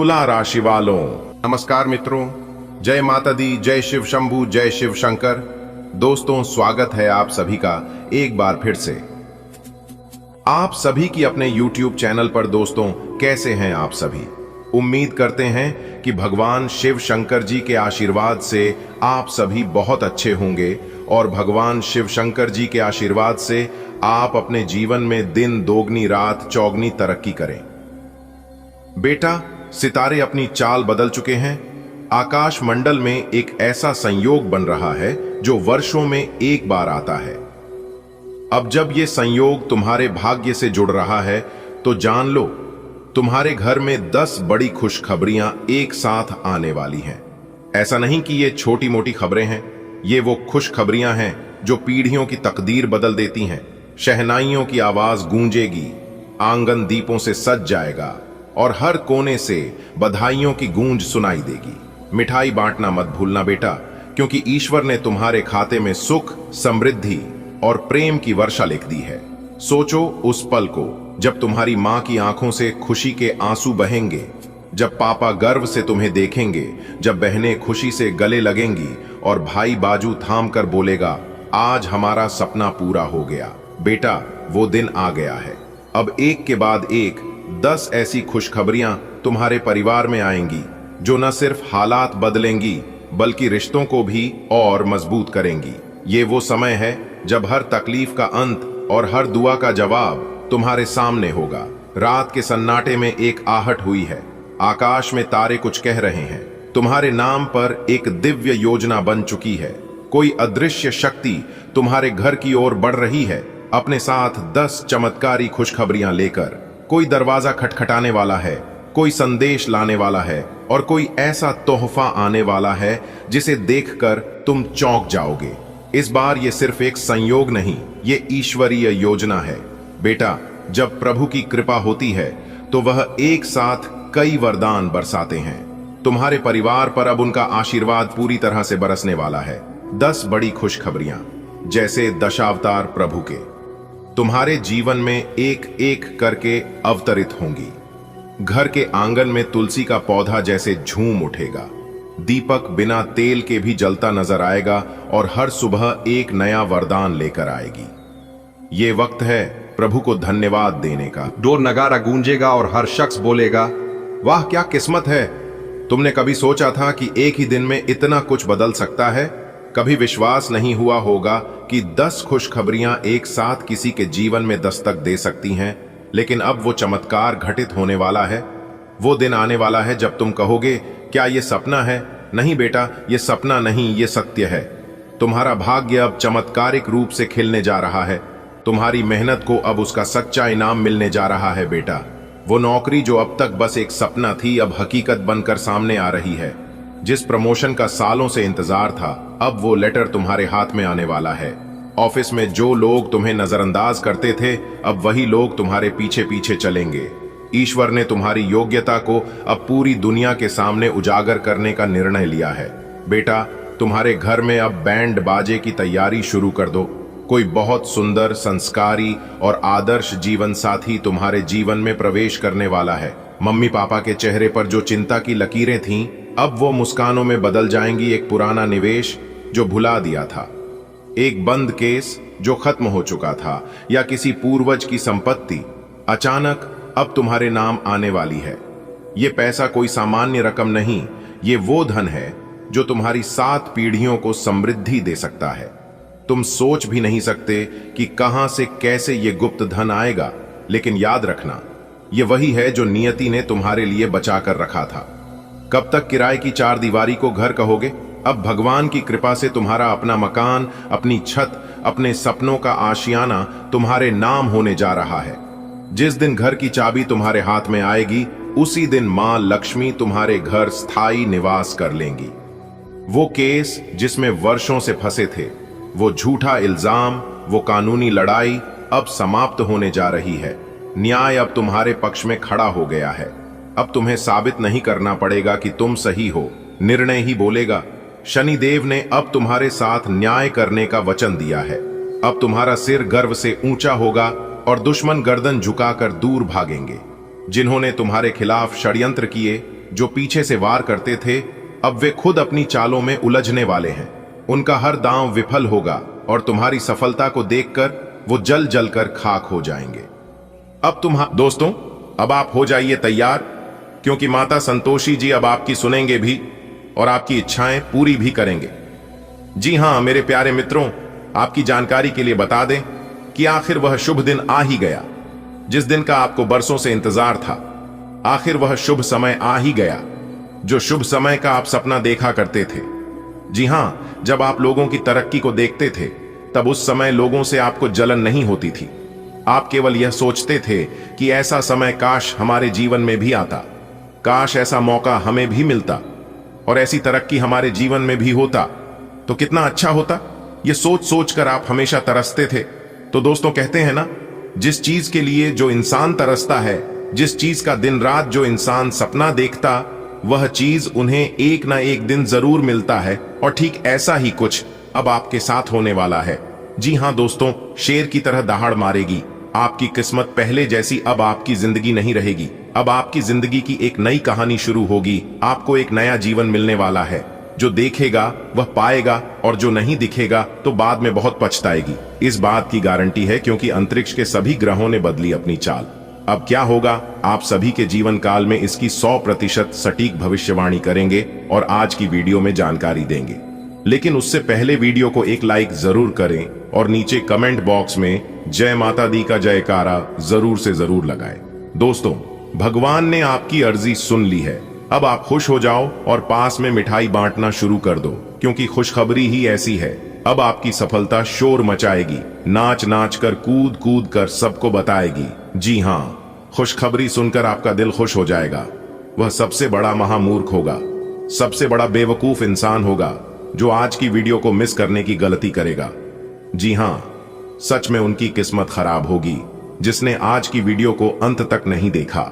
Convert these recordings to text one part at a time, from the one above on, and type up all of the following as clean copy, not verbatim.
तुला राशि वालों, नमस्कार मित्रों। जय माता दी, जय शिव शंभू, जय शिव शंकर। दोस्तों, स्वागत है आप सभी का एक बार फिर से आप सभी की अपने YouTube चैनल पर। दोस्तों, कैसे हैं आप सभी? उम्मीद करते हैं कि भगवान शिव शंकर जी के आशीर्वाद से आप सभी बहुत अच्छे होंगे और भगवान शिव शंकर जी के आशीर्वाद से आप अपने जीवन में दिन दोगुनी रात चौगुनी तरक्की करें। बेटा, सितारे अपनी चाल बदल चुके हैं। आकाश मंडल में एक ऐसा संयोग बन रहा है जो वर्षों में एक बार आता है। अब जब ये संयोग तुम्हारे भाग्य से जुड़ रहा है तो जान लो, तुम्हारे घर में 10 बड़ी खुशखबरियां एक साथ आने वाली हैं। ऐसा नहीं कि ये छोटी मोटी खबरें हैं, ये वो खुशखबरियां हैं जो पीढ़ियों की तकदीर बदल देती हैं। शहनाइयों की आवाज गूंजेगी, आंगन दीपों से सज जाएगा और हर कोने से बधाइयों की गूंज सुनाई देगी। मिठाई बांटना मत भूलना बेटा, क्योंकि ईश्वर ने तुम्हारे खाते में सुख, समृद्धि और प्रेम की वर्षा लिख दी है। सोचो उस पल को जब तुम्हारी मां की आंखों से खुशी के आंसू बहेंगे, जब पापा गर्व से तुम्हें देखेंगे, जब बहनें खुशी से गले लगेंगी और भाई बाजू थाम कर बोलेगा, आज हमारा सपना पूरा हो गया। बेटा, वो दिन आ गया है। अब एक के बाद एक 10 ऐसी खुशखबरियां तुम्हारे परिवार में आएंगी जो न सिर्फ हालात बदलेंगी बल्कि रिश्तों को भी और मजबूत करेंगी। ये वो समय है जब हर तकलीफ का अंत और हर दुआ का जवाब तुम्हारे सामने होगा। रात के सन्नाटे में एक आहट हुई है। आकाश में तारे कुछ कह रहे हैं। तुम्हारे नाम पर एक दिव्य योजना बन चुकी है। कोई अदृश्य शक्ति तुम्हारे घर की ओर बढ़ रही है, अपने साथ 10 चमत्कारी खुशखबरियां लेकर। कोई दरवाजा खटखटाने वाला है, कोई संदेश लाने वाला है और कोई ऐसा तोहफा आने वाला है जिसे देखकर तुम चौंक जाओगे। इस बार ये सिर्फ एक संयोग नहीं, ये ईश्वरीय योजना है। बेटा, जब प्रभु की कृपा होती है तो वह एक साथ कई वरदान बरसाते हैं। तुम्हारे परिवार पर अब उनका आशीर्वाद पूरी तरह से बरसने वाला है। 10 बड़ी खुशखबरियां जैसे दशावतार प्रभु के तुम्हारे जीवन में एक एक करके अवतरित होंगी। घर के आंगन में तुलसी का पौधा जैसे झूम उठेगा। दीपक बिना तेल के भी जलता नजर आएगा और हर सुबह एक नया वरदान लेकर आएगी। ये वक्त है प्रभु को धन्यवाद देने का। ढोल नगारा गूंजेगा और हर शख्स बोलेगा, वाह क्या किस्मत है। तुमने कभी सोचा था कि एक ही दिन में इतना कुछ बदल सकता है? कभी विश्वास नहीं हुआ होगा कि 10 खुशखबरियां एक साथ किसी के जीवन में दस्तक दे सकती हैं। लेकिन अब वो चमत्कार घटित होने वाला है। वो दिन आने वाला है जब तुम कहोगे, क्या ये सपना है? नहीं बेटा, ये सपना नहीं, ये सत्य है। तुम्हारा भाग्य अब चमत्कारिक रूप से खिलने जा रहा है। तुम्हारी मेहनत को अब उसका सच्चा इनाम मिलने जा रहा है बेटा। वो नौकरी जो अब तक बस एक सपना थी, अब हकीकत बनकर सामने आ रही है। जिस प्रमोशन का सालों से इंतजार था, अब वो लेटर तुम्हारे हाथ में आने वाला है। ऑफिस में जो लोग तुम्हें नजरअंदाज करते थे, अब वही लोग तुम्हारे पीछे पीछे चलेंगे। ईश्वर ने तुम्हारी योग्यता को अब पूरी दुनिया के सामने उजागर करने का निर्णय लिया है। बेटा, तुम्हारे घर में अब बैंड बाजे की तैयारी शुरू कर दो। कोई बहुत सुंदर, संस्कारी और आदर्श जीवन साथी तुम्हारे जीवन में प्रवेश करने वाला है। मम्मी पापा के चेहरे पर जो चिंता की लकीरें थीं, अब वो मुस्कानों में बदल जाएंगी। एक पुराना निवेश जो भुला दिया था, एक बंद केस जो खत्म हो चुका था, या किसी पूर्वज की संपत्ति अचानक अब तुम्हारे नाम आने वाली है। ये पैसा कोई सामान्य रकम नहीं, ये वो धन है जो तुम्हारी 7 पीढ़ियों को समृद्धि दे सकता है। तुम सोच भी नहीं सकते कि कहां से कैसे ये गुप्त धन आएगा, लेकिन याद रखना, ये वही है जो नियति ने तुम्हारे लिए बचा कर रखा था। कब तक किराए की 4 दीवारी को घर कहोगे? अब भगवान की कृपा से तुम्हारा अपना मकान, अपनी छत, अपने सपनों का आशियाना तुम्हारे नाम होने जा रहा है। जिस दिन घर की चाबी तुम्हारे हाथ में आएगी, उसी दिन मां लक्ष्मी तुम्हारे घर स्थायी निवास कर लेंगी। वो केस जिसमें वर्षों से फंसे थे, वो झूठा इल्जाम, वो कानूनी लड़ाई अब समाप्त होने जा रही है। न्याय अब तुम्हारे पक्ष में खड़ा हो गया है। अब तुम्हें साबित नहीं करना पड़ेगा कि तुम सही हो, निर्णय ही बोलेगा। शनिदेव ने अब तुम्हारे साथ न्याय करने का वचन दिया है। अब तुम्हारा सिर गर्व से ऊंचा होगा और दुश्मन गर्दन झुकाकर दूर भागेंगे। जिन्होंने तुम्हारे खिलाफ षड्यंत्र किए, जो पीछे से वार करते थे, अब वे खुद अपनी चालों में उलझने वाले हैं। उनका हर दांव विफल होगा और तुम्हारी सफलता को देखकर वो जल जल कर खाक हो जाएंगे। अब दोस्तों, अब आप हो जाइए तैयार, क्योंकि माता संतोषी जी अब आपकी सुनेंगे भी और आपकी इच्छाएं पूरी भी करेंगे। जी हां मेरे प्यारे मित्रों, आपकी जानकारी के लिए बता दें कि आखिर वह शुभ दिन आ ही गया, जिस दिन का आपको बरसों से इंतजार था। आखिर वह शुभ समय आ ही गया, जो शुभ समय का आप सपना देखा करते थे। जी हां, जब आप लोगों की तरक्की को देखते थे, तब उस समय लोगों से आपको जलन नहीं होती थी। आप केवल यह सोचते थे कि ऐसा समय काश हमारे जीवन में भी आता, काश ऐसा मौका हमें भी मिलता और ऐसी तरक्की हमारे जीवन में भी होता तो कितना अच्छा होता। यह सोच सोच कर आप हमेशा तरसते थे। तो दोस्तों, कहते हैं ना, जिस चीज के लिए जो इंसान तरसता है, जिस चीज का दिन रात जो इंसान सपना देखता, वह चीज उन्हें एक ना एक दिन जरूर मिलता है। और ठीक ऐसा ही कुछ अब आपके साथ होने वाला है। जी हां दोस्तों, शेर की तरह दहाड़ मारेगी आपकी किस्मत। पहले जैसी अब आपकी जिंदगी नहीं रहेगी। अब आपकी जिंदगी की एक नई कहानी शुरू होगी। आपको एक नया जीवन मिलने वाला है। जो देखेगा वह पाएगा और जो नहीं दिखेगा तो बाद में बहुत पछताएगी। इस बात की गारंटी है, क्योंकि अंतरिक्ष के सभी ग्रहों ने बदली अपनी चाल। अब क्या होगा, आप सभी के जीवन काल में इसकी 100% सटीक भविष्यवाणी करेंगे और आज की वीडियो में जानकारी देंगे। लेकिन उससे पहले वीडियो को एक लाइक जरूर करें और नीचे कमेंट बॉक्स में जय माता दी का जयकारा जरूर से जरूर लगाएं। दोस्तों, भगवान ने आपकी अर्जी सुन ली है। अब आप खुश हो जाओ और पास में मिठाई बांटना शुरू कर दो, क्योंकि खुशखबरी ही ऐसी है। अब आपकी सफलता शोर मचाएगी, नाच नाच कर, कूद कूद कर सबको बताएगी। जी हां, खुशखबरी सुनकर आपका दिल खुश हो जाएगा। वह सबसे बड़ा महामूर्ख होगा, सबसे बड़ा बेवकूफ इंसान होगा जो आज की वीडियो को मिस करने की गलती करेगा। जी हां, सच में उनकी किस्मत खराब होगी जिसने आज की वीडियो को अंत तक नहीं देखा,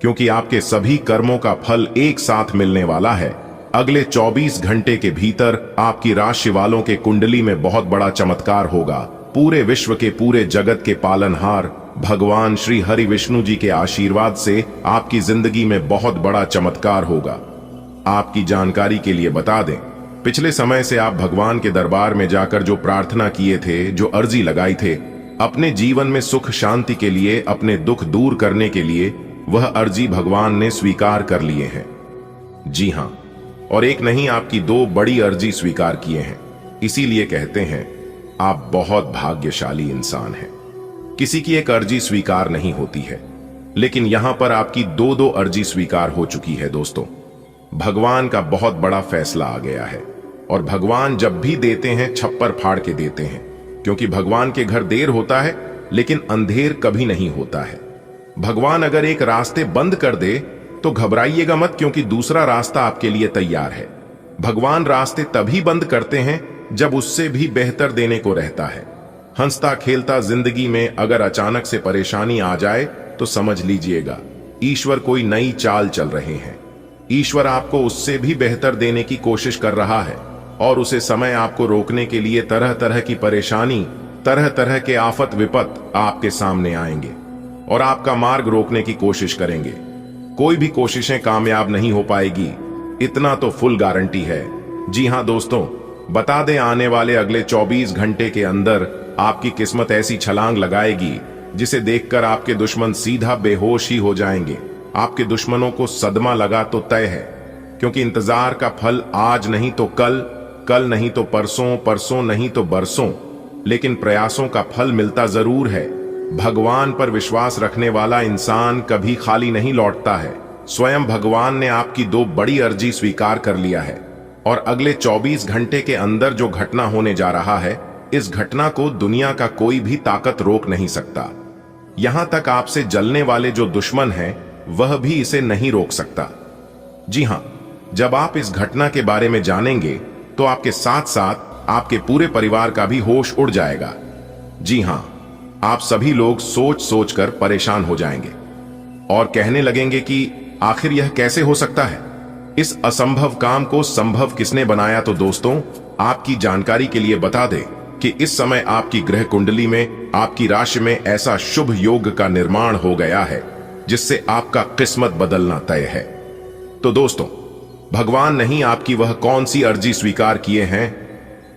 क्योंकि आपके सभी कर्मों का फल एक साथ मिलने वाला है। अगले 24 घंटे के भीतर आपकी राशि वालों के कुंडली में बहुत बड़ा चमत्कार होगा। पूरे विश्व के, पूरे जगत के पालनहार भगवान श्री हरि विष्णु जी के आशीर्वाद से आपकी जिंदगी में बहुत बड़ा चमत्कार होगा। आपकी जानकारी के लिए बता दें, पिछले समय से आप भगवान के दरबार में जाकर जो प्रार्थना किए थे, जो अर्जी लगाई थे, अपने जीवन में सुख शांति के लिए, अपने दुख दूर करने के लिए, वह अर्जी भगवान ने स्वीकार कर लिए हैं। जी हां, और एक नहीं, आपकी 2 बड़ी अर्जी स्वीकार किए हैं। इसीलिए कहते हैं आप बहुत भाग्यशाली इंसान हैं। किसी की एक अर्जी स्वीकार नहीं होती है, लेकिन यहां पर आपकी 2 अर्जी स्वीकार हो चुकी है। दोस्तों, भगवान का बहुत बड़ा फैसला आ गया है और भगवान जब भी देते हैं छप्पर फाड़ के देते हैं, क्योंकि भगवान के घर देर होता है लेकिन अंधेर कभी नहीं होता है। भगवान अगर एक रास्ते बंद कर दे तो घबराइएगा मत, क्योंकि दूसरा रास्ता आपके लिए तैयार है। भगवान रास्ते तभी बंद करते हैं जब उससे भी बेहतर देने को रहता है। हंसता खेलता जिंदगी में अगर अचानक से परेशानी आ जाए तो समझ लीजिएगा ईश्वर कोई नई चाल चल रहे हैं। ईश्वर आपको उससे भी बेहतर देने की कोशिश कर रहा है और उसे समय आपको रोकने के लिए तरह तरह की परेशानी, तरह तरह के आफत विपत आपके सामने आएंगे और आपका मार्ग रोकने की कोशिश करेंगे। कोई भी कोशिशें कामयाब नहीं हो पाएगी, इतना तो फुल गारंटी है। जी हां दोस्तों, बता दें, आने वाले अगले 24 घंटे के अंदर आपकी किस्मत ऐसी छलांग लगाएगी जिसे देखकर आपके दुश्मन सीधा बेहोश ही हो जाएंगे। आपके दुश्मनों को सदमा लगा तो तय है, क्योंकि इंतजार का फल आज नहीं तो कल, कल नहीं तो परसों, परसों नहीं तो बरसों, लेकिन प्रयासों का फल मिलता जरूर है। भगवान पर विश्वास रखने वाला इंसान कभी खाली नहीं लौटता है। स्वयं भगवान ने आपकी 2 बड़ी अर्जी स्वीकार कर लिया है और अगले 24 घंटे के अंदर जो घटना होने जा रहा है, इस घटना को दुनिया का कोई भी ताकत रोक नहीं सकता। यहां तक आपसे जलने वाले जो दुश्मन हैं, वह भी इसे नहीं रोक सकता। जी हां, जब आप इस घटना के बारे में जानेंगे तो आपके साथ साथ आपके पूरे परिवार का भी होश उड़ जाएगा। जी हां, आप सभी लोग सोच सोच कर परेशान हो जाएंगे और कहने लगेंगे कि आखिर यह कैसे हो सकता है, इस असंभव काम को संभव किसने बनाया। तो दोस्तों, आपकी जानकारी के लिए बता दें कि इस समय आपकी ग्रह कुंडली में, आपकी राशि में ऐसा शुभ योग का निर्माण हो गया है जिससे आपका किस्मत बदलना तय है। तो दोस्तों, भगवान नहीं आपकी वह कौन सी अर्जी स्वीकार किए हैं?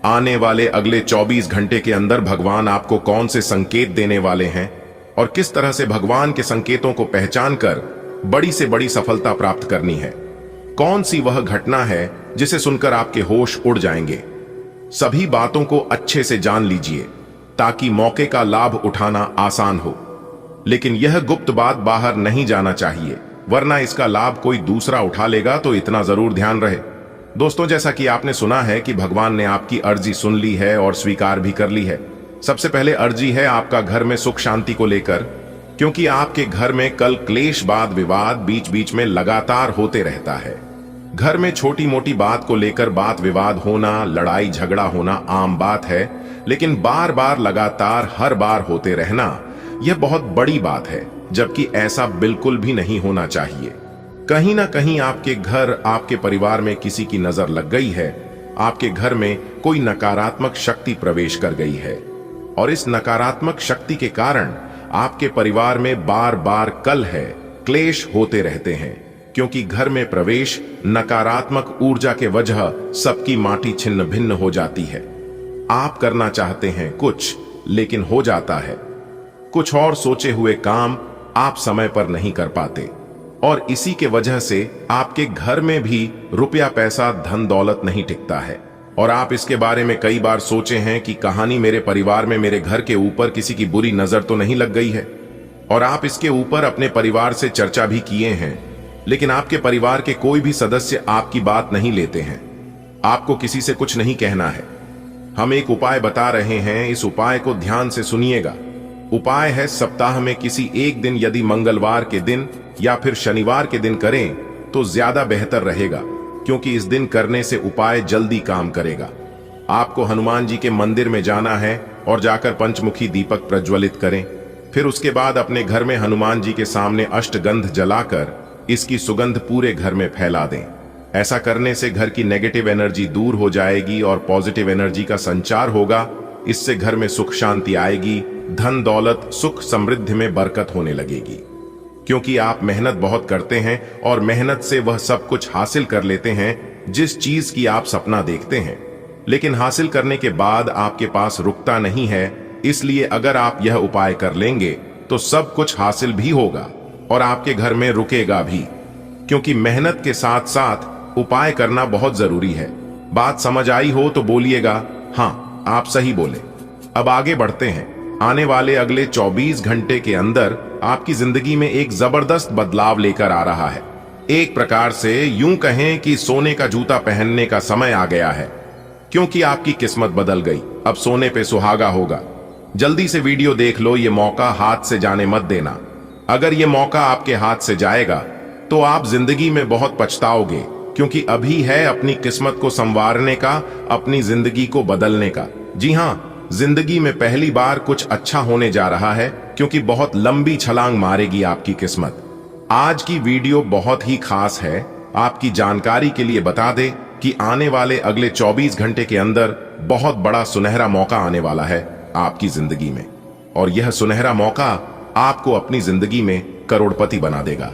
आने वाले अगले 24 घंटे के अंदर भगवान आपको कौन से संकेत देने वाले हैं और किस तरह से भगवान के संकेतों को पहचान कर बड़ी से बड़ी सफलता प्राप्त करनी है? कौन सी वह घटना है जिसे सुनकर आपके होश उड़ जाएंगे? सभी बातों को अच्छे से जान लीजिए ताकि मौके का लाभ उठाना आसान हो। लेकिन यह गुप्त बात बाहर नहीं जाना चाहिए, वरना इसका लाभ कोई दूसरा उठा लेगा, तो इतना जरूर ध्यान रहे। दोस्तों, जैसा कि आपने सुना है कि भगवान ने आपकी अर्जी सुन ली है और स्वीकार भी कर ली है। सबसे पहले अर्जी है आपका घर में सुख शांति को लेकर, क्योंकि आपके घर में कल क्लेश वाद विवाद बीच बीच में लगातार होते रहता है। घर में छोटी मोटी बात को लेकर बात विवाद होना, लड़ाई झगड़ा होना आम बात है, लेकिन बार बार लगातार हर बार होते रहना यह बहुत बड़ी बात है, जबकि ऐसा बिल्कुल भी नहीं होना चाहिए। कहीं ना कहीं आपके घर, आपके परिवार में किसी की नजर लग गई है। आपके घर में कोई नकारात्मक शक्ति प्रवेश कर गई है और इस नकारात्मक शक्ति के कारण आपके परिवार में बार बार कलह, क्लेश होते रहते हैं, क्योंकि घर में प्रवेश नकारात्मक ऊर्जा के वजह सबकी माटी छिन्न भिन्न हो जाती है। आप करना चाहते हैं कुछ, लेकिन हो जाता है कुछ और। सोचे हुए काम आप समय पर नहीं कर पाते और इसी के वजह से आपके घर में भी रुपया पैसा धन दौलत नहीं टिकता है। और आप इसके बारे में कई बार सोचे हैं कि कहानी मेरे परिवार में मेरे घर के ऊपर किसी की बुरी नजर तो नहीं लग गई है, और आप इसके ऊपर अपने परिवार से चर्चा भी किए हैं, लेकिन आपके परिवार के कोई भी सदस्य आपकी बात नहीं लेते हैं। आपको किसी से कुछ नहीं कहना है। हम एक उपाय बता रहे हैं, इस उपाय को ध्यान से सुनिएगा। उपाय है, सप्ताह में किसी एक दिन, यदि मंगलवार के दिन या फिर शनिवार के दिन करें तो ज्यादा बेहतर रहेगा, क्योंकि इस दिन करने से उपाय जल्दी काम करेगा। आपको हनुमान जी के मंदिर में जाना है और जाकर पंचमुखी दीपक प्रज्वलित करें। फिर उसके बाद अपने घर में हनुमान जी के सामने अष्टगंध जलाकर इसकी सुगंध पूरे घर में फैला दें। ऐसा करने से घर की नेगेटिव एनर्जी दूर हो जाएगी और पॉजिटिव एनर्जी का संचार होगा। इससे घर में सुख शांति आएगी, धन दौलत सुख समृद्धि में बरकत होने लगेगी। क्योंकि आप मेहनत बहुत करते हैं और मेहनत से वह सब कुछ हासिल कर लेते हैं जिस चीज की आप सपना देखते हैं, लेकिन हासिल करने के बाद आपके पास रुकता नहीं है। इसलिए अगर आप यह उपाय कर लेंगे तो सब कुछ हासिल भी होगा और आपके घर में रुकेगा भी, क्योंकि मेहनत के साथ साथ उपाय करना बहुत जरूरी है। बात समझ आई हो तो बोलिएगा हाँ, आप सही बोले। अब आगे बढ़ते हैं। आने वाले अगले 24 घंटे के अंदर आपकी जिंदगी में एक जबरदस्त बदलाव लेकर आ रहा है। एक प्रकार से यूं कहें कि सोने का जूता पहनने का समय आ गया है, क्योंकि आपकी किस्मत बदल गई। अब सोने पे सुहागा होगा। जल्दी से वीडियो देख लो, ये मौका हाथ से जाने मत देना। अगर ये मौका आपके हाथ से जाएगा तो आप जिंदगी में बहुत पछताओगे, क्योंकि अभी है अपनी किस्मत को संवारने का, अपनी जिंदगी को बदलने का। जी हाँ, जिंदगी में पहली बार कुछ अच्छा होने जा रहा है, क्योंकि बहुत लंबी छलांग मारेगी आपकी किस्मत। आज की वीडियो बहुत ही खास है। आपकी जानकारी के लिए बता दें कि आने वाले अगले 24 घंटे के अंदर बहुत बड़ा सुनहरा मौका आने वाला है आपकी जिंदगी में, और यह सुनहरा मौका आपको अपनी जिंदगी में करोड़पति बना देगा।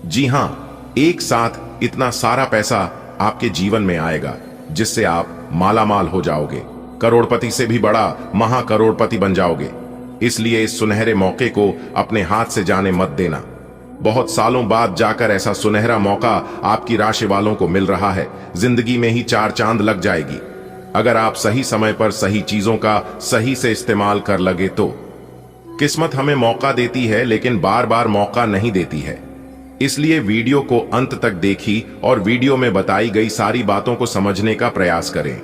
जी हाँ, एक साथ इतना सारा पैसा आपके जीवन में आएगा जिससे आप मालामाल हो जाओगे, करोड़पति से भी बड़ा महाकरोड़पति बन जाओगे। इसलिए इस सुनहरे मौके को अपने हाथ से जाने मत देना। बहुत सालों बाद जाकर ऐसा सुनहरा मौका आपकी राशि वालों को मिल रहा है। जिंदगी में ही 4 चांद लग जाएगी अगर आप सही समय पर सही चीजों का सही से इस्तेमाल कर लगे तो। किस्मत हमें मौका देती है, लेकिन बार बार मौका नहीं देती है। इसलिए वीडियो को अंत तक देखी और वीडियो में बताई गई सारी बातों को समझने का प्रयास करें।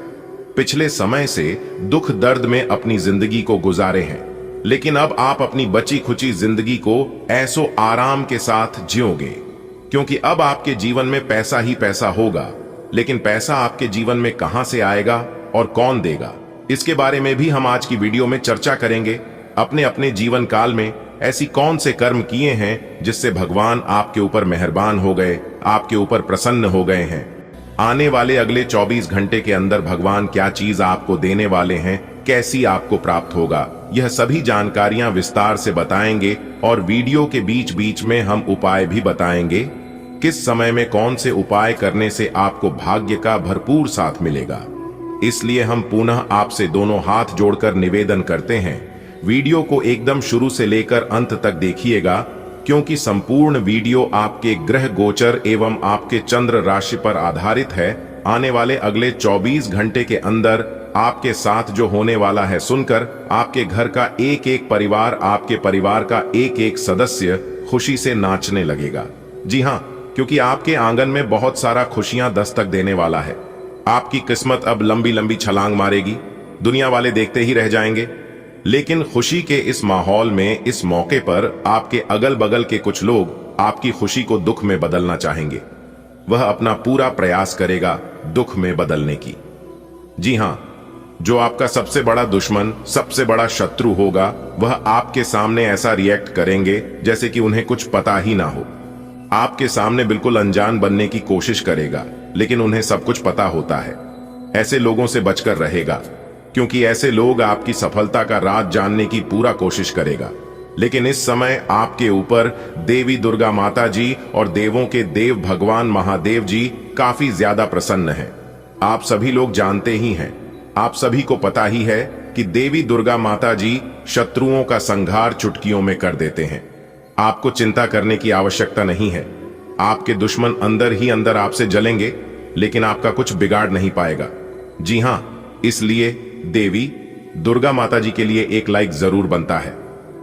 पिछले समय से दुख दर्द में अपनी जिंदगी को गुजारे हैं, लेकिन अब आप अपनी बची खुची जिंदगी को ऐसो आराम के साथ जियोगे, क्योंकि अब आपके जीवन में पैसा ही पैसा होगा। लेकिन पैसा आपके जीवन में कहां से आएगा और कौन देगा, इसके बारे में भी हम आज की वीडियो में चर्चा करेंगे। अपने अपने जीवन काल में ऐसी कौन से कर्म किए हैं जिससे भगवान आपके ऊपर मेहरबान हो गए, आपके ऊपर प्रसन्न हो गए हैं। आने वाले अगले 24 घंटे के अंदर भगवान क्या चीज आपको देने वाले हैं, कैसी आपको प्राप्त होगा, यह सभी जानकारियां विस्तार से बताएंगे और वीडियो के बीच बीच में हम उपाय भी बताएंगे। किस समय में कौन से उपाय करने से आपको भाग्य का भरपूर साथ मिलेगा। इसलिए हम पुनः आपसे दोनों हाथ जोड़कर निवेदन करते हैं, वीडियो को एकदम शुरू से लेकर अंत तक देखिएगा, क्योंकि संपूर्ण वीडियो आपके ग्रह गोचर एवं आपके चंद्र राशि पर आधारित है। आने वाले अगले 24 घंटे के अंदर आपके साथ जो होने वाला है सुनकर आपके घर का एक एक परिवार, आपके परिवार का एक एक सदस्य खुशी से नाचने लगेगा। जी हाँ, क्योंकि आपके आंगन में बहुत सारा खुशियां दस्तक देने वाला है। आपकी किस्मत अब लंबी लंबी छलांग मारेगी, दुनिया वाले देखते ही रह जाएंगे। लेकिन खुशी के इस माहौल में, इस मौके पर आपके अगल बगल के कुछ लोग आपकी खुशी को दुख में बदलना चाहेंगे। वह अपना पूरा प्रयास करेगा दुख में बदलने की। जी हां, जो आपका सबसे बड़ा दुश्मन, सबसे बड़ा शत्रु होगा, वह आपके सामने ऐसा रिएक्ट करेंगे जैसे कि उन्हें कुछ पता ही ना हो। आपके सामने बिल्कुल अनजान बनने की कोशिश करेगा, लेकिन उन्हें सब कुछ पता होता है। ऐसे लोगों से बचकर रहेगा, क्योंकि ऐसे लोग आपकी सफलता का राज जानने की पूरा कोशिश करेगा। लेकिन इस समय आपके ऊपर देवी दुर्गा माता जी और देवों के देव भगवान महादेव जी काफी ज्यादा प्रसन्न हैं। आप सभी लोग जानते ही हैं, आप सभी को पता ही है कि देवी दुर्गा माता जी शत्रुओं का संहार चुटकियों में कर देते हैं। आपको चिंता करने की आवश्यकता नहीं है। आपके दुश्मन अंदर ही अंदर आपसे जलेंगे, लेकिन आपका कुछ बिगाड़ नहीं पाएगा। जी हां, इसलिए देवी दुर्गा माता जी के लिए एक लाइक जरूर बनता है।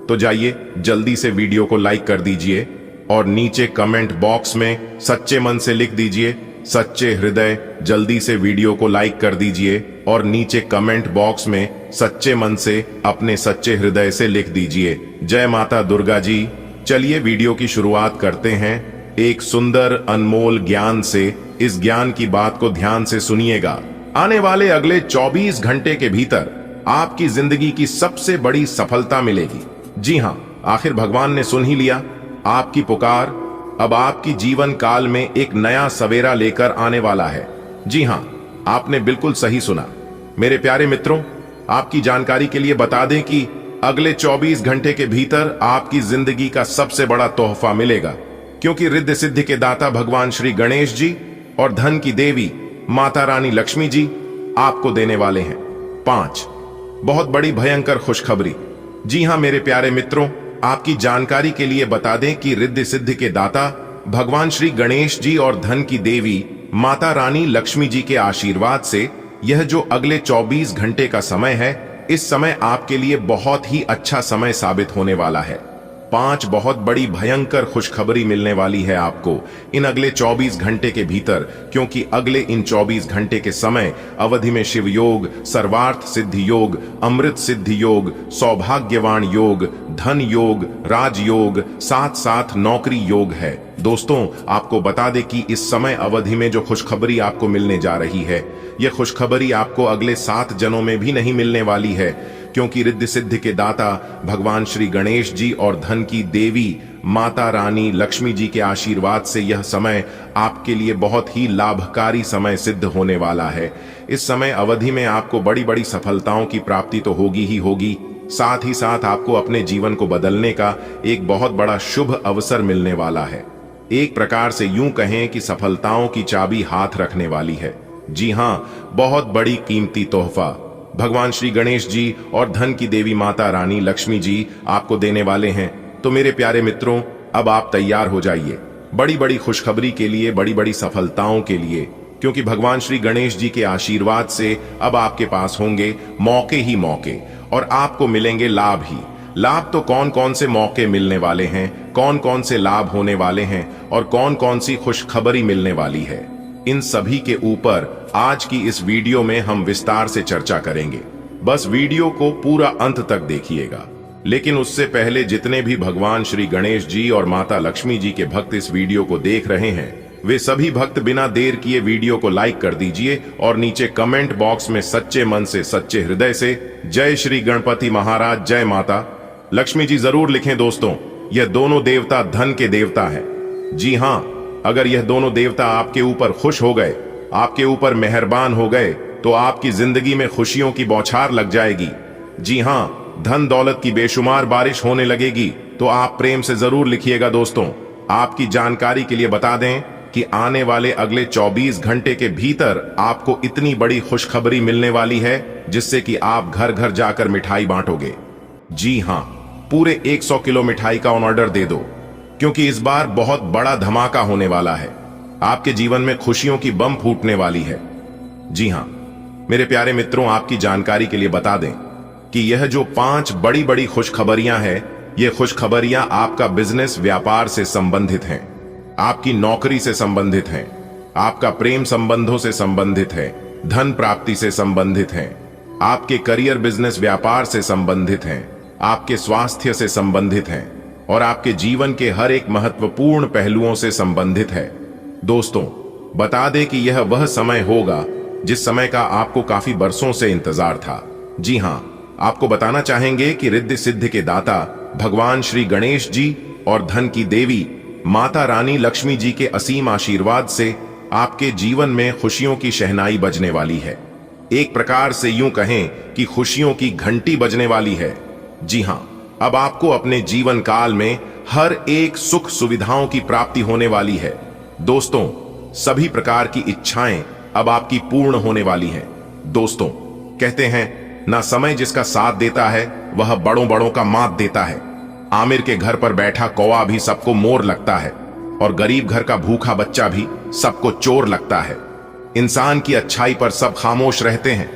तो जाइए जल्दी से वीडियो को लाइक कर दीजिए और नीचे कमेंट बॉक्स में सच्चे मन से लिख दीजिए सच्चे हृदय। जल्दी से वीडियो को लाइक कर दीजिए और नीचे कमेंट बॉक्स में सच्चे मन से अपने सच्चे हृदय से लिख दीजिए जय माता दुर्गा जी। चलिए वीडियो की शुरुआत करते हैं एक सुंदर अनमोल ज्ञान से। इस ज्ञान की बात को ध्यान से सुनिएगा। आने वाले अगले 24 घंटे के भीतर आपकी जिंदगी की सबसे बड़ी सफलता मिलेगी। जी हां, आखिर भगवान ने सुन ही लिया आपकी पुकार। अब आपकी जीवन काल में एक नया सवेरा लेकर आने वाला है। जी हां, आपने बिल्कुल सही सुना। मेरे प्यारे मित्रों, आपकी जानकारी के लिए बता दें कि अगले 24 घंटे के भीतर आपकी जिंदगी का सबसे बड़ा तोहफा मिलेगा, क्योंकि रिद्धि सिद्धि के दाता भगवान श्री गणेश जी और धन की देवी माता रानी लक्ष्मी जी आपको देने वाले हैं 5 बहुत बड़ी भयंकर खुशखबरी। जी हां मेरे प्यारे मित्रों, आपकी जानकारी के लिए बता दें कि रिद्धि सिद्धि के दाता भगवान श्री गणेश जी और धन की देवी माता रानी लक्ष्मी जी के आशीर्वाद से यह जो अगले 24 घंटे का समय है, इस समय आपके लिए बहुत ही अच्छा समय साबित होने वाला है। 5 बहुत बड़ी भयंकर खुशखबरी मिलने वाली है आपको इन अगले 24 घंटे के भीतर, क्योंकि अगले इन 24 घंटे के समय अवधि में शिव योग, सर्वार्थ सिद्धि योग, अमृत सिद्धि योग, सौभाग्यवान योग, धन योग, राजयोग, साथ साथ नौकरी योग है। दोस्तों, आपको बता दें कि इस समय अवधि में जो खुशखबरी आपको मिलने जा रही है, यह खुशखबरी आपको अगले 7 जन्मों में भी नहीं मिलने वाली है, क्योंकि रिद्धि सिद्धि के दाता भगवान श्री गणेश जी और धन की देवी माता रानी लक्ष्मी जी के आशीर्वाद से यह समय आपके लिए बहुत ही लाभकारी समय सिद्ध होने वाला है। इस समय अवधि में आपको बड़ी बड़ी सफलताओं की प्राप्ति तो होगी ही होगी, साथ ही साथ आपको अपने जीवन को बदलने का एक बहुत बड़ा शुभ अवसर मिलने वाला है। एक प्रकार से यूं कहें कि सफलताओं की चाबी हाथ रखने वाली है। जी हां, बहुत बड़ी कीमती तोहफा भगवान श्री गणेश जी और धन की देवी माता रानी लक्ष्मी जी आपको देने वाले हैं। तो मेरे प्यारे मित्रों, अब आप तैयार हो जाइए बड़ी बड़ी खुशखबरी के लिए, बड़ी बड़ी सफलताओं के लिए, क्योंकि भगवान श्री गणेश जी के आशीर्वाद से अब आपके पास होंगे मौके ही मौके और आपको मिलेंगे लाभ ही लाभ। तो कौन कौन से मौके मिलने वाले हैं, कौन कौन से लाभ होने वाले हैं और कौन कौन सी खुशखबरी मिलने वाली है, इन सभी के ऊपर आज की इस वीडियो में हम विस्तार से चर्चा करेंगे। बस वीडियो को पूरा अंत तक देखिएगा। लेकिन उससे पहले जितने भी भगवान श्री गणेश जी और माता लक्ष्मी जी के भक्त इस वीडियो को देख रहे हैं, वे सभी भक्त बिना देर किए वीडियो को लाइक कर दीजिए और नीचे कमेंट बॉक्स में सच्चे मन से, सच्चे हृदय से जय श्री गणपति महाराज, जय माता लक्ष्मी जी जरूर लिखें। दोस्तों, यह दोनों देवता धन के देवता हैं। जी हां, अगर यह दोनों देवता आपके ऊपर खुश हो गए, आपके ऊपर मेहरबान हो गए, तो आपकी जिंदगी में खुशियों की बौछार लग जाएगी। जी हां, धन दौलत की बेशुमार बारिश होने लगेगी। तो आप प्रेम से जरूर लिखिएगा दोस्तों, आपकी जानकारी के लिए बता दें कि आने वाले अगले 24 घंटे के भीतर आपको इतनी बड़ी खुशखबरी मिलने वाली है जिससे कि आप घर घर जाकर मिठाई बांटोगे। जी हां, पूरे 100 किलो मिठाई का ऑर्डर दे दो, क्योंकि इस बार बहुत बड़ा धमाका होने वाला है। आपके जीवन में खुशियों की बम फूटने वाली है। जी हां मेरे प्यारे मित्रों, आपकी जानकारी के लिए बता दें कि यह जो 5 बड़ी बड़ी खुशखबरियां हैं, ये खुशखबरियां आपका बिजनेस व्यापार से संबंधित हैं, आपकी नौकरी से संबंधित हैं, आपका प्रेम संबंधों से संबंधित है, धन प्राप्ति से संबंधित हैं, आपके करियर बिजनेस व्यापार से संबंधित हैं, आपके स्वास्थ्य से संबंधित हैं और आपके जीवन के हर एक महत्वपूर्ण पहलुओं से संबंधित है। दोस्तों, बता दें कि यह वह समय होगा जिस समय का आपको काफी बरसों से इंतजार था। जी हां, आपको बताना चाहेंगे कि रिद्धि सिद्धि के दाता भगवान श्री गणेश जी और धन की देवी माता रानी लक्ष्मी जी के असीम आशीर्वाद से आपके जीवन में खुशियों की शहनाई बजने वाली है। एक प्रकार से यूं कहें कि खुशियों की घंटी बजने वाली है। जी हां, अब आपको अपने जीवन काल में हर एक सुख सुविधाओं की प्राप्ति होने वाली है। दोस्तों, सभी प्रकार की इच्छाएं अब आपकी पूर्ण होने वाली हैं। दोस्तों, कहते हैं ना, समय जिसका साथ देता है वह बड़ों बड़ों का मात देता है। आमिर के घर पर बैठा कौवा भी सबको मोर लगता है और गरीब घर का भूखा बच्चा भी सबको चोर लगता है। इंसान की अच्छाई पर सब खामोश रहते हैं,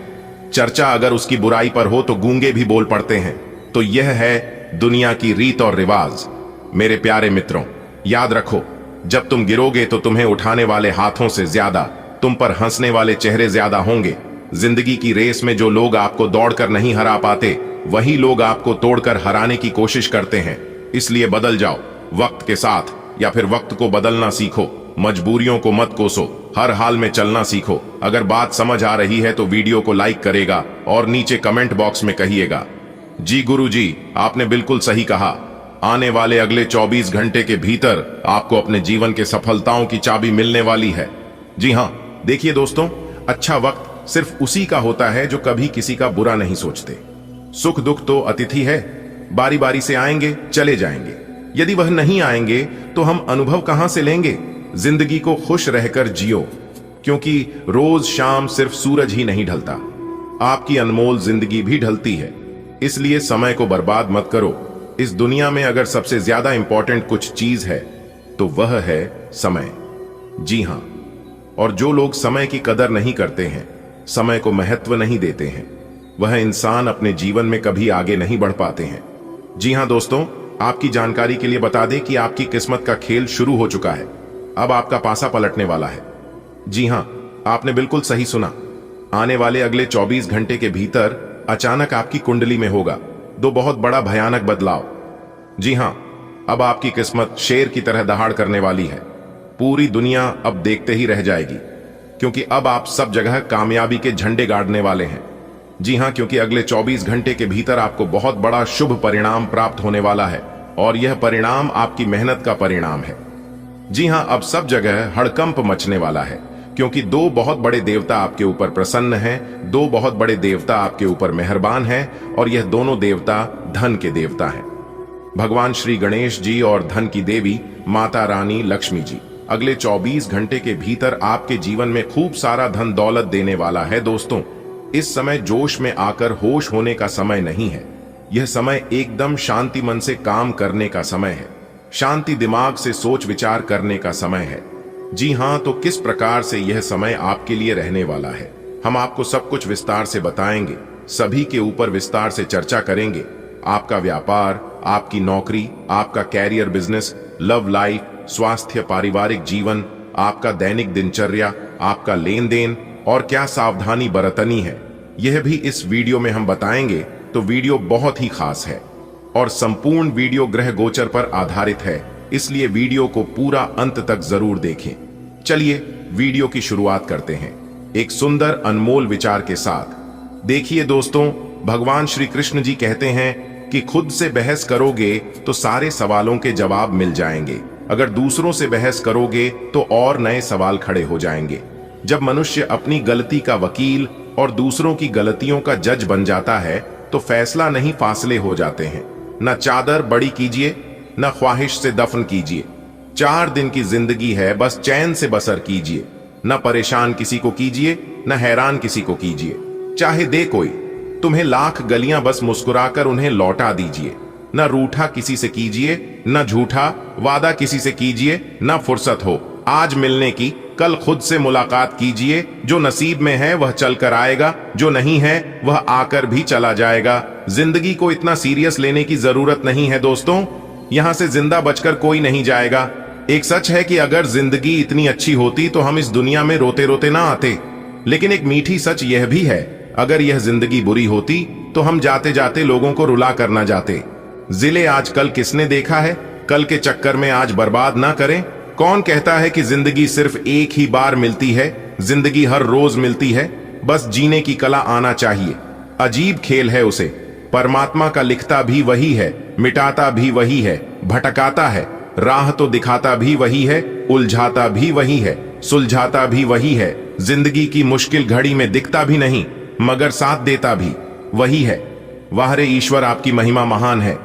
चर्चा अगर उसकी बुराई पर हो तो गूंगे भी बोल पड़ते हैं। तो यह है दुनिया की रीत और रिवाज। मेरे प्यारे मित्रों, याद रखो, जब तुम गिरोगे तो तुम्हें उठाने वाले हाथों से ज्यादा तुम पर हंसने वाले चेहरे ज्यादा होंगे। जिंदगी की रेस में जो लोग आपको दौड़कर नहीं हरा पाते, वही लोग आपको तोड़कर हराने की कोशिश करते हैं। इसलिए बदल जाओ वक्त के साथ, या फिर वक्त को बदलना सीखो। मजबूरियों को मत कोसो, हर हाल में चलना सीखो। अगर बात समझ आ रही है तो वीडियो को लाइक करेगा और नीचे कमेंट बॉक्स में कहिएगा, जी गुरु जी, आपने बिल्कुल सही कहा। आने वाले अगले 24 घंटे के भीतर आपको अपने जीवन के सफलताओं की चाबी मिलने वाली है। जी हां, देखिए दोस्तों, अच्छा वक्त सिर्फ उसी का होता है जो कभी किसी का बुरा नहीं सोचते। सुख दुख तो अतिथि है, बारी बारी से आएंगे चले जाएंगे। यदि वह नहीं आएंगे तो हम अनुभव कहां से लेंगे? जिंदगी को खुश रहकर जियो, क्योंकि रोज शाम सिर्फ सूरज ही नहीं ढलता, आपकी अनमोल जिंदगी भी ढलती है। इसलिए समय को बर्बाद मत करो। इस दुनिया में अगर सबसे ज्यादा इंपॉर्टेंट कुछ चीज है तो वह है समय। जी हां, और जो लोग समय की कदर नहीं करते हैं, समय को महत्व नहीं देते हैं, वह इंसान अपने जीवन में कभी आगे नहीं बढ़ पाते हैं। जी हां दोस्तों, आपकी जानकारी के लिए बता दें कि आपकी किस्मत का खेल शुरू हो चुका है। अब आपका पासा पलटने वाला है। जी हां, आपने बिल्कुल सही सुना। आने वाले अगले 24 घंटे के भीतर अचानक आपकी कुंडली में होगा दो बहुत बड़ा भयानक बदलाव। जी हां, अब आपकी किस्मत शेर की तरह दहाड़ करने वाली है। पूरी दुनिया अब देखते ही रह जाएगी, क्योंकि अब आप सब जगह कामयाबी के झंडे गाड़ने वाले हैं। जी हां, क्योंकि अगले 24 घंटे के भीतर आपको बहुत बड़ा शुभ परिणाम प्राप्त होने वाला है और यह परिणाम आपकी मेहनत का परिणाम है। जी हां, अब सब जगह हड़कंप मचने वाला है, क्योंकि दो बहुत बड़े देवता आपके ऊपर प्रसन्न हैं, दो बहुत बड़े देवता आपके ऊपर मेहरबान हैं और यह दोनों देवता धन के देवता हैं। भगवान श्री गणेश जी और धन की देवी माता रानी लक्ष्मी जी अगले 24 घंटे के भीतर आपके जीवन में खूब सारा धन दौलत देने वाला है। दोस्तों, इस समय जोश में आकर होश होने का समय नहीं है। यह समय एकदम शांति मन से काम करने का समय है, शांति दिमाग से सोच विचार करने का समय है। जी हां, तो किस प्रकार से यह समय आपके लिए रहने वाला है, हम आपको सब कुछ विस्तार से बताएंगे। सभी के ऊपर विस्तार से चर्चा करेंगे। आपका व्यापार, आपकी नौकरी, आपका कैरियर बिजनेस, लव लाइफ, स्वास्थ्य, पारिवारिक जीवन, आपका दैनिक दिनचर्या, आपका लेन देन और क्या सावधानी बरतनी है, यह भी इस वीडियो में हम बताएंगे। तो वीडियो बहुत ही खास है और संपूर्ण वीडियो ग्रह गोचर पर आधारित है, इसलिए वीडियो को पूरा अंत तक जरूर देखें। चलिए वीडियो की शुरुआत करते हैं एक सुंदर अनमोल विचार के साथ। देखिए दोस्तों, भगवान श्री कृष्ण जी कहते हैं कि खुद से बहस करोगे तो सारे सवालों के जवाब मिल जाएंगे, अगर दूसरों से बहस करोगे तो और नए सवाल खड़े हो जाएंगे। जब मनुष्य अपनी गलती का वकील और दूसरों की गलतियों का जज बन जाता है तो फैसला नहीं फासले हो जाते हैं। न चादर बड़ी कीजिए, न ख्वाहिश से दफन कीजिए। 4 दिन की जिंदगी है, बस चैन से बसर कीजिए। न परेशान किसी को कीजिए, न हैरान किसी को कीजिए। चाहे दे कोई तुम्हें लाख गलियां, बस मुस्कुराकर उन्हें लौटा दीजिए। न रूठा किसी से कीजिए, न झूठा वादा किसी से कीजिए। न फुर्सत हो आज मिलने की, कल खुद से मुलाकात कीजिए। जो नसीब में है वह चल कर आएगा, जो नहीं है वह आकर भी चला जाएगा। जिंदगी को इतना सीरियस लेने की जरूरत नहीं है दोस्तों। यहां से जिंदा बचकर कोई नहीं जाएगा। एक सच है कि अगर जिंदगी इतनी अच्छी होती तो हम इस दुनिया में रोते रोते ना आते। लेकिन एक मीठी सच यह भी है, अगर यह जिंदगी बुरी होती तो हम जाते जाते लोगों को रुला कर ना जाते। जिले आजकल किसने देखा है, कल के चक्कर में आज बर्बाद ना करें। कौन कहता है कि जिंदगी सिर्फ एक ही बार मिलती है? जिंदगी हर रोज मिलती है, बस जीने की कला आना चाहिए। अजीब खेल है उसे, परमात्मा का लिखता भी वही है, मिटाता भी वही है, भटकाता है, राह तो दिखाता भी वही है, उलझाता भी वही है, सुलझाता भी वही है। जिंदगी की मुश्किल घड़ी में दिखता भी नहीं, मगर साथ देता भी वही है। वाह रे ईश्वर, आपकी महिमा महान है।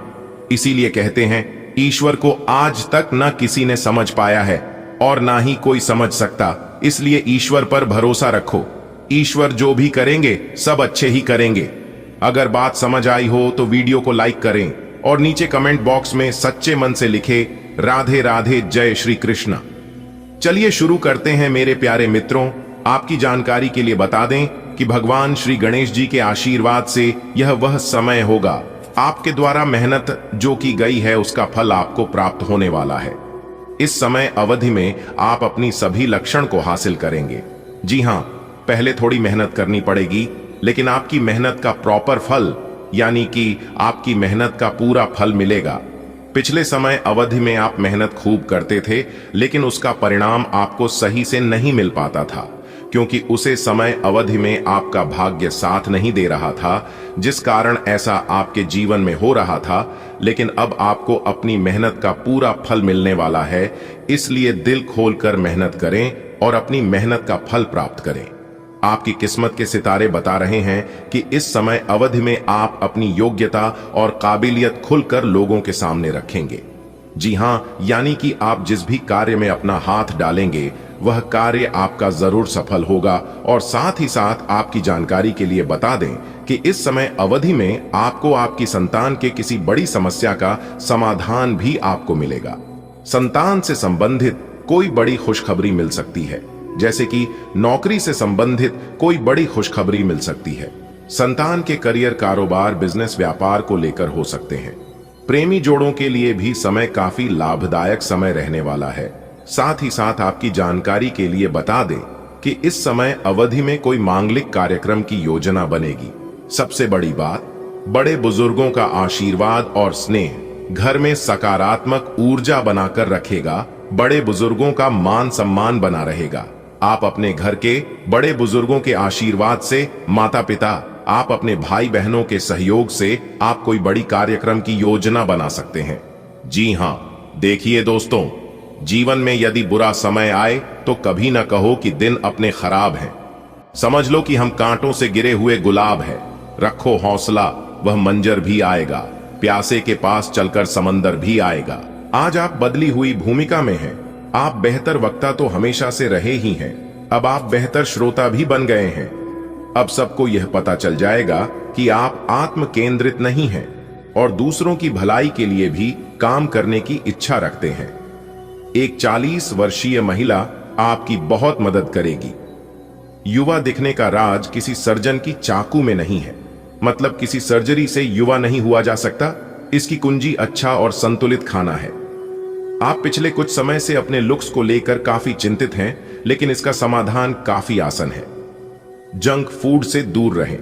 इसीलिए कहते हैं, ईश्वर को आज तक न किसी ने समझ पाया है और ना ही कोई समझ सकता। इसलिए ईश्वर पर भरोसा रखो। ईश्वर जो भी करेंगे सब अच्छे ही करेंगे। अगर बात समझ आई हो तो वीडियो को लाइक करें और नीचे कमेंट बॉक्स में सच्चे मन से लिखे राधे राधे, जय श्री कृष्ण। चलिए शुरू करते हैं मेरे प्यारे मित्रों। आपकी जानकारी के लिए बता दें कि भगवान श्री गणेश जी के आशीर्वाद से यह वह समय होगा, आपके द्वारा मेहनत जो की गई है उसका फल आपको प्राप्त होने वाला है। इस समय अवधि में आप अपनी सभी लक्षण को हासिल करेंगे। जी हां, पहले थोड़ी मेहनत करनी पड़ेगी, लेकिन आपकी मेहनत का प्रॉपर फल, यानी कि आपकी मेहनत का पूरा फल मिलेगा। पिछले समय अवधि में आप मेहनत खूब करते थे, लेकिन उसका परिणाम आपको सही से नहीं मिल पाता था, क्योंकि उसे समय अवधि में आपका भाग्य साथ नहीं दे रहा था, जिस कारण ऐसा आपके जीवन में हो रहा था। लेकिन अब आपको अपनी मेहनत का पूरा फल मिलने वाला है, इसलिए दिल खोलकर मेहनत करें और अपनी मेहनत का फल प्राप्त करें। आपकी किस्मत के सितारे बता रहे हैं कि इस समय अवधि में आप अपनी योग्यता और काबिलियत खुलकर लोगों के सामने रखेंगे। जी हां, यानी कि आप जिस भी कार्य में अपना हाथ डालेंगे वह कार्य आपका जरूर सफल होगा। और साथ ही साथ आपकी जानकारी के लिए बता दें कि इस समय अवधि में आपको आपकी संतान के किसी बड़ी समस्या का समाधान भी आपको मिलेगा। संतान से संबंधित कोई बड़ी खुशखबरी मिल सकती है, जैसे कि नौकरी से संबंधित कोई बड़ी खुशखबरी मिल सकती है। संतान के करियर, कारोबार, बिजनेस, व्यापार को लेकर हो सकते हैं। प्रेमी जोड़ों के लिए भी समय काफी लाभदायक समय रहने वाला है। साथ ही साथ आपकी जानकारी के लिए बता दें कि इस समय अवधि में कोई मांगलिक कार्यक्रम की योजना बनेगी। सबसे बड़ी बात, बड़े बुजुर्गों का आशीर्वाद और स्नेह घर में सकारात्मक ऊर्जा बनाकर रखेगा। बड़े बुजुर्गों का मान सम्मान बना रहेगा। आप अपने घर के बड़े बुजुर्गों के आशीर्वाद से, माता पिता, आप अपने भाई बहनों के सहयोग से आप कोई बड़ी कार्यक्रम की योजना बना सकते हैं। जी हां, देखिए दोस्तों, जीवन में यदि बुरा समय आए तो कभी ना कहो कि दिन अपने खराब हैं। समझ लो कि हम कांटों से गिरे हुए गुलाब हैं। रखो हौसला, वह मंजर भी आएगा। प्यासे के पास चलकर समंदर भी आएगा। आज आप बदली हुई भूमिका में हैं। आप बेहतर वक्ता तो हमेशा से रहे ही हैं, अब आप बेहतर श्रोता भी बन गए हैं। अब सबको यह पता चल जाएगा कि आप आत्म केंद्रित नहीं हैं और दूसरों की भलाई के लिए भी काम करने की इच्छा रखते हैं। एक 40 वर्षीय महिला आपकी बहुत मदद करेगी। युवा दिखने का राज किसी सर्जन की चाकू में नहीं है, मतलब किसी सर्जरी से युवा नहीं हुआ जा सकता। इसकी कुंजी अच्छा और संतुलित खाना है। आप पिछले कुछ समय से अपने लुक्स को लेकर काफी चिंतित हैं, लेकिन इसका समाधान काफी आसान है। जंक फूड से दूर रहें,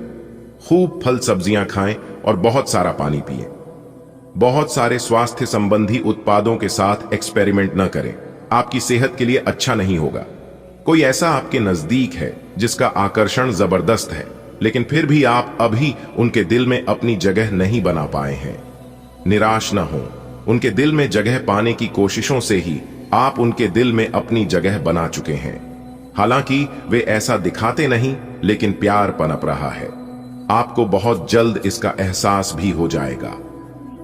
खूब फल सब्जियां खाएं और बहुत सारा पानी पिएं। बहुत सारे स्वास्थ्य संबंधी उत्पादों के साथ एक्सपेरिमेंट न करें, आपकी सेहत के लिए अच्छा नहीं होगा। कोई ऐसा आपके नजदीक है जिसका आकर्षण जबरदस्त है, लेकिन फिर भी आप अभी उनके दिल में अपनी जगह नहीं बना पाए हैं। निराश न हो, उनके दिल में जगह पाने की कोशिशों से ही आप उनके दिल में अपनी जगह बना चुके हैं। हालांकि वे ऐसा दिखाते नहीं, लेकिन प्यार पनप रहा है। आपको बहुत जल्द इसका एहसास भी हो जाएगा।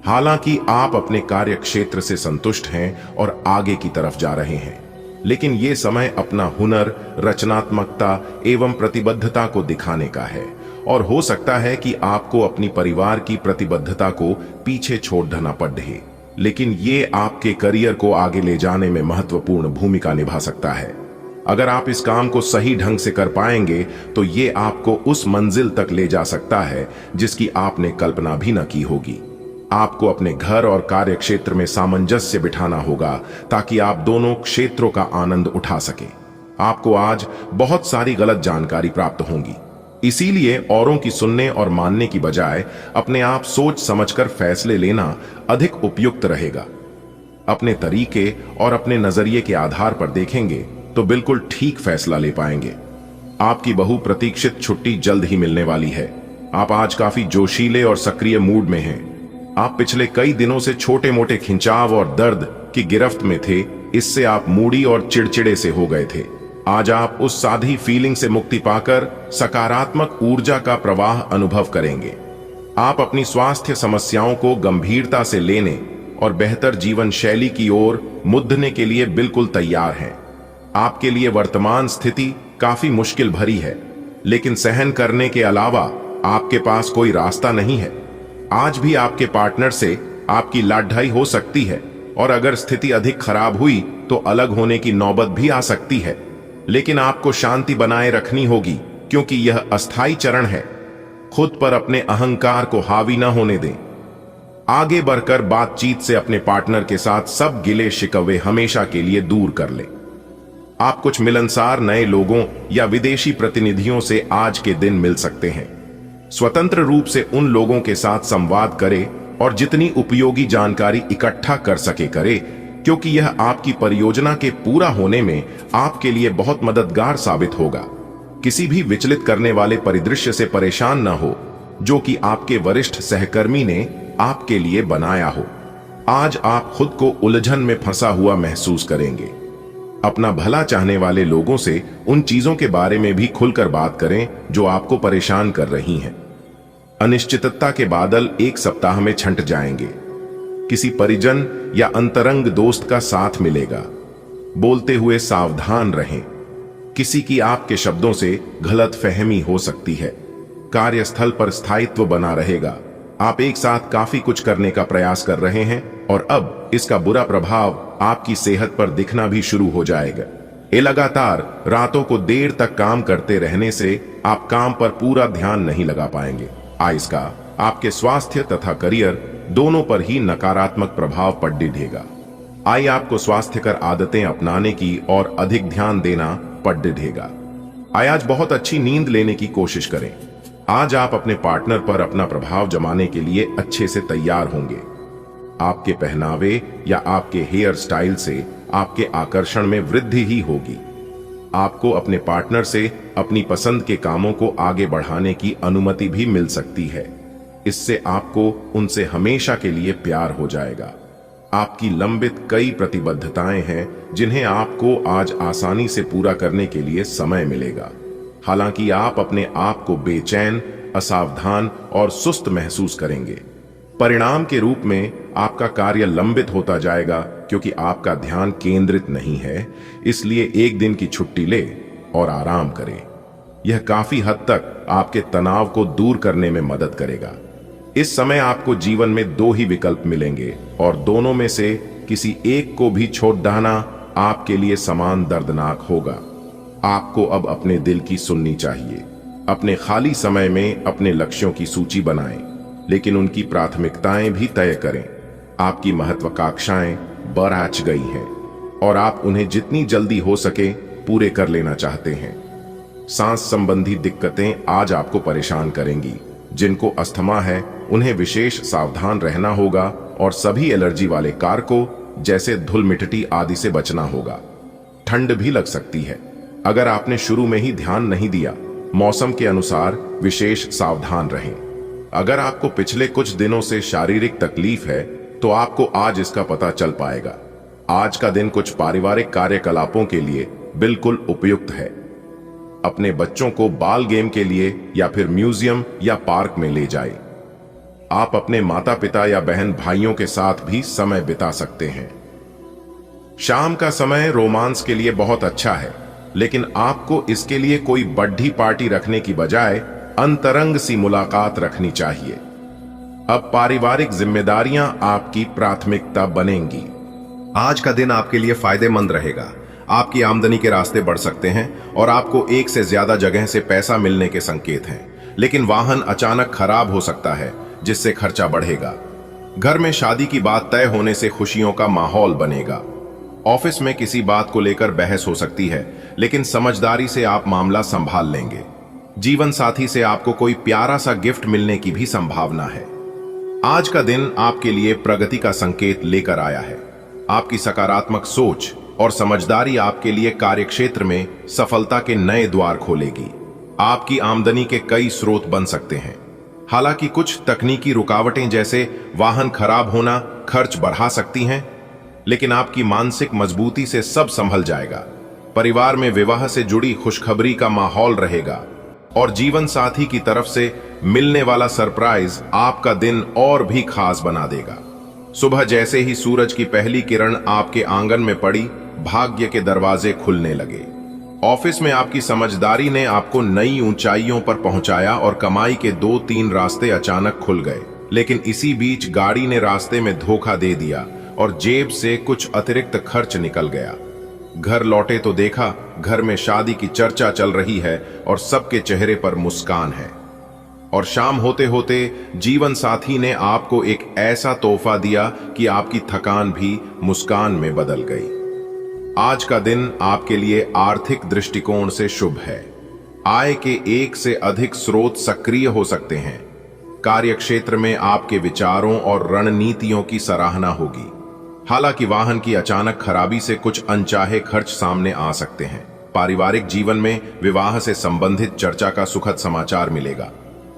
हालांकि आप अपने कार्य क्षेत्र से संतुष्ट हैं और आगे की तरफ जा रहे हैं, लेकिन ये समय अपना हुनर, रचनात्मकता एवं प्रतिबद्धता को दिखाने का है और हो सकता है कि आपको अपनी परिवार की प्रतिबद्धता को पीछे छोड़ देना पड़े, लेकिन ये आपके करियर को आगे ले जाने में महत्वपूर्ण भूमिका निभा सकता है। अगर आप इस काम को सही ढंग से कर पाएंगे तो ये आपको उस मंजिल तक ले जा सकता है जिसकी आपने कल्पना भी न की होगी। आपको अपने घर और कार्य क्षेत्र में सामंजस्य बिठाना होगा ताकि आप दोनों क्षेत्रों का आनंद उठा सके। आपको आज बहुत सारी गलत जानकारी प्राप्त होंगी, इसीलिए औरों की सुनने और मानने की बजाय अपने आप सोच समझकर फैसले लेना अधिक उपयुक्त रहेगा। अपने तरीके और अपने नजरिए के आधार पर देखेंगे तो बिल्कुल ठीक फैसला ले पाएंगे। आपकी बहुप्रतीक्षित छुट्टी जल्द ही मिलने वाली है। आप आज काफी जोशीले और सक्रिय मूड में हैं। आप पिछले कई दिनों से छोटे मोटे खिंचाव और दर्द की गिरफ्त में थे, इससे आप मूडी और चिड़चिड़े से हो गए थे। आज आप उस साधी फीलिंग से मुक्ति पाकर सकारात्मक ऊर्जा का प्रवाह अनुभव करेंगे। आप अपनी स्वास्थ्य समस्याओं को गंभीरता से लेने और बेहतर जीवन शैली की ओर मुड़ने के लिए बिल्कुल तैयार हैं। आपके लिए वर्तमान स्थिति काफी मुश्किल भरी है, लेकिन सहन करने के अलावा आपके पास कोई रास्ता नहीं है। आज भी आपके पार्टनर से आपकी लड़ाई हो सकती है और अगर स्थिति अधिक खराब हुई तो अलग होने की नौबत भी आ सकती है, लेकिन आपको शांति बनाए रखनी होगी क्योंकि यह अस्थायी चरण है। खुद पर अपने अहंकार को हावी न होने दें। आगे बढ़कर बातचीत से अपने पार्टनर के साथ सब गिले शिकवे हमेशा के लिए दूर कर लें। आप कुछ मिलनसार नए लोगों या विदेशी प्रतिनिधियों से आज के दिन मिल सकते हैं। स्वतंत्र रूप से उन लोगों के साथ संवाद करें और जितनी उपयोगी जानकारी इकट्ठा कर सके करें, क्योंकि यह आपकी परियोजना के पूरा होने में आपके लिए बहुत मददगार साबित होगा। किसी भी विचलित करने वाले परिदृश्य से परेशान न हो जो कि आपके वरिष्ठ सहकर्मी ने आपके लिए बनाया हो। आज आप खुद को उलझन में फंसा हुआ महसूस करेंगे। अपना भला चाहने वाले लोगों से उन चीजों के बारे में भी खुलकर बात करें जो आपको परेशान कर रही हैं। अनिश्चितता के बादल एक सप्ताह में छंट जाएंगे। किसी परिजन या अंतरंग दोस्त का साथ मिलेगा। बोलते हुए सावधान रहें। किसी की आपके शब्दों से गलतफहमी हो सकती है। कार्यस्थल पर स्थायित्व बना रहेगा। आप एक साथ काफी कुछ करने का प्रयास कर रहे हैं और अब इसका बुरा प्रभाव आपकी सेहत पर दिखना भी शुरू हो जाएगा। ये लगातार रातों को देर तक काम करते रहने से आप काम पर पूरा ध्यान नहीं लगा पाएंगे। इसका आपके स्वास्थ्य तथा करियर दोनों पर ही नकारात्मक प्रभाव पड़ दिखेगा। आपको स्वास्थ्यकर आदतें अपनाने की और अधिक ध्यान देना पड़ दिखेगा। आज बहुत अच्छी नींद लेने की कोशिश करें। आज आप अपने पार्टनर पर अपना प्रभाव जमाने के लिए अच्छे से तैयार होंगे। आपके पहनावे या आपके हेयर स्टाइल से आपके आकर्षण में वृद्धि ही होगी। आपको अपने पार्टनर से अपनी पसंद के कामों को आगे बढ़ाने की अनुमति भी मिल सकती है। इससे आपको उनसे हमेशा के लिए प्यार हो जाएगा। आपकी लंबित कई प्रतिबद्धताएं हैं जिन्हें आपको आज आसानी से पूरा करने के लिए समय मिलेगा। हालांकि आप अपने आप को बेचैन, असावधान और सुस्त महसूस करेंगे। परिणाम के रूप में आपका कार्य लंबित होता जाएगा क्योंकि आपका ध्यान केंद्रित नहीं है। इसलिए एक दिन की छुट्टी ले और आराम करें। यह काफी हद तक आपके तनाव को दूर करने में मदद करेगा। इस समय आपको जीवन में दो ही विकल्प मिलेंगे और दोनों में से किसी एक को भी छोड़ देना आपके लिए समान दर्दनाक होगा। आपको अब अपने दिल की सुननी चाहिए। अपने खाली समय में अपने लक्ष्यों की सूची बनाएं, लेकिन उनकी प्राथमिकताएं भी तय करें। आपकी महत्वाकांक्षाएं बढ़ गई हैं और आप उन्हें जितनी जल्दी हो सके पूरे कर लेना चाहते हैं। सांस संबंधी दिक्कतें आज आपको परेशान करेंगी। जिनको अस्थमा है उन्हें विशेष सावधान रहना होगा और सभी एलर्जी वाले कारकों जैसे धूल मिट्टी आदि से बचना होगा। ठंड भी लग सकती है। अगर आपने शुरू में ही ध्यान नहीं दिया, मौसम के अनुसार विशेष सावधान रहें। अगर आपको पिछले कुछ दिनों से शारीरिक तकलीफ है तो आपको आज इसका पता चल पाएगा। आज का दिन कुछ पारिवारिक कार्यकलापों के लिए बिल्कुल उपयुक्त है। अपने बच्चों को बाल गेम के लिए या फिर म्यूजियम या पार्क में ले जाएं। आप अपने माता पिता या बहन भाइयों के साथ भी समय बिता सकते हैं। शाम का समय रोमांस के लिए बहुत अच्छा है, लेकिन आपको इसके लिए कोई बड्ढी पार्टी रखने की बजाय अंतरंग सी मुलाकात रखनी चाहिए। अब पारिवारिक जिम्मेदारियां आपकी प्राथमिकता बनेंगी। आज का दिन आपके लिए फायदेमंद रहेगा। आपकी आमदनी के रास्ते बढ़ सकते हैं और आपको एक से ज्यादा जगह से पैसा मिलने के संकेत हैं। लेकिन वाहन अचानक खराब हो सकता है, जिससे खर्चा बढ़ेगा। घर में शादी की बात तय होने से खुशियों का माहौल बनेगा। ऑफिस में किसी बात को लेकर बहस हो सकती है, लेकिन समझदारी से आप मामला संभाल लेंगे। जीवन साथी से आपको कोई प्यारा सा गिफ्ट मिलने की भी संभावना है। आज का दिन आपके लिए प्रगति का संकेत लेकर आया है। आपकी सकारात्मक सोच और समझदारी आपके लिए कार्यक्षेत्र में सफलता के नए द्वार खोलेगी। आपकी आमदनी के कई स्रोत बन सकते हैं। हालांकि कुछ तकनीकी रुकावटें जैसे वाहन खराब होना खर्च बढ़ा सकती हैं, लेकिन आपकी मानसिक मजबूती से सब संभल जाएगा। परिवार में विवाह से जुड़ी खुशखबरी का माहौल रहेगा और जीवन साथी की तरफ से मिलने वाला सरप्राइज आपका दिन और भी खास बना देगा। सुबह जैसे ही सूरज की पहली किरण आपके आंगन में पड़ी, भाग्य के दरवाजे खुलने लगे। ऑफिस में आपकी समझदारी ने आपको नई ऊंचाइयों पर पहुंचाया और कमाई के 2-3 रास्ते अचानक खुल गए। लेकिन इसी बीच गाड़ी ने रास्ते में धोखा दे दिया और जेब से कुछ अतिरिक्त खर्च निकल गया। घर लौटे तो देखा घर में शादी की चर्चा चल रही है और सबके चेहरे पर मुस्कान है। और शाम होते होते जीवन साथी ने आपको एक ऐसा तोहफा दिया कि आपकी थकान भी मुस्कान में बदल गई। आज का दिन आपके लिए आर्थिक दृष्टिकोण से शुभ है। आय के एक से अधिक स्रोत सक्रिय हो सकते हैं। कार्यक्षेत्र में आपके विचारों और रणनीतियों की सराहना होगी। हालांकि वाहन की अचानक खराबी से कुछ अनचाहे खर्च सामने आ सकते हैं। पारिवारिक जीवन में विवाह से संबंधित चर्चा का सुखद समाचार मिलेगा।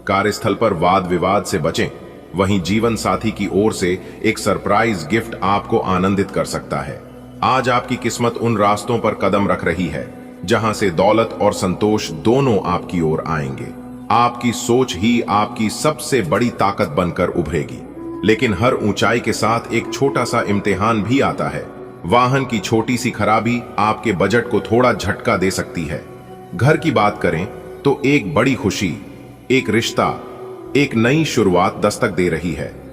कार्यस्थल पर वाद विवाद से बचें। वहीं जीवन साथी की ओर से एक सरप्राइज गिफ्ट आपको आनंदित कर सकता है। आज आपकी किस्मत उन रास्तों पर कदम रख रही है जहां से दौलत और संतोष दोनों आपकी ओर आएंगे। आपकी सोच ही आपकी सबसे बड़ी ताकत बनकर उभरेगी। लेकिन हर ऊंचाई के साथ एक छोटा सा इम्तिहान भी आता है। वाहन की छोटी सी खराबी आपके बजट को थोड़ा झटका दे सकती है। घर की बात करें तो एक बड़ी खुशी, एक रिश्ता, एक नई शुरुआत दस्तक दे रही है।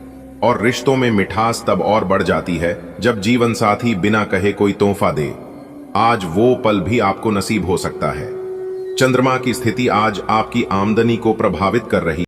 और रिश्तों में मिठास तब और बढ़ जाती है जब जीवन साथी बिना कहे कोई तोहफा दे। आज वो पल भी आपको नसीब हो सकता है। चंद्रमा की स्थिति आज आपकी आमदनी को प्रभावित कर रही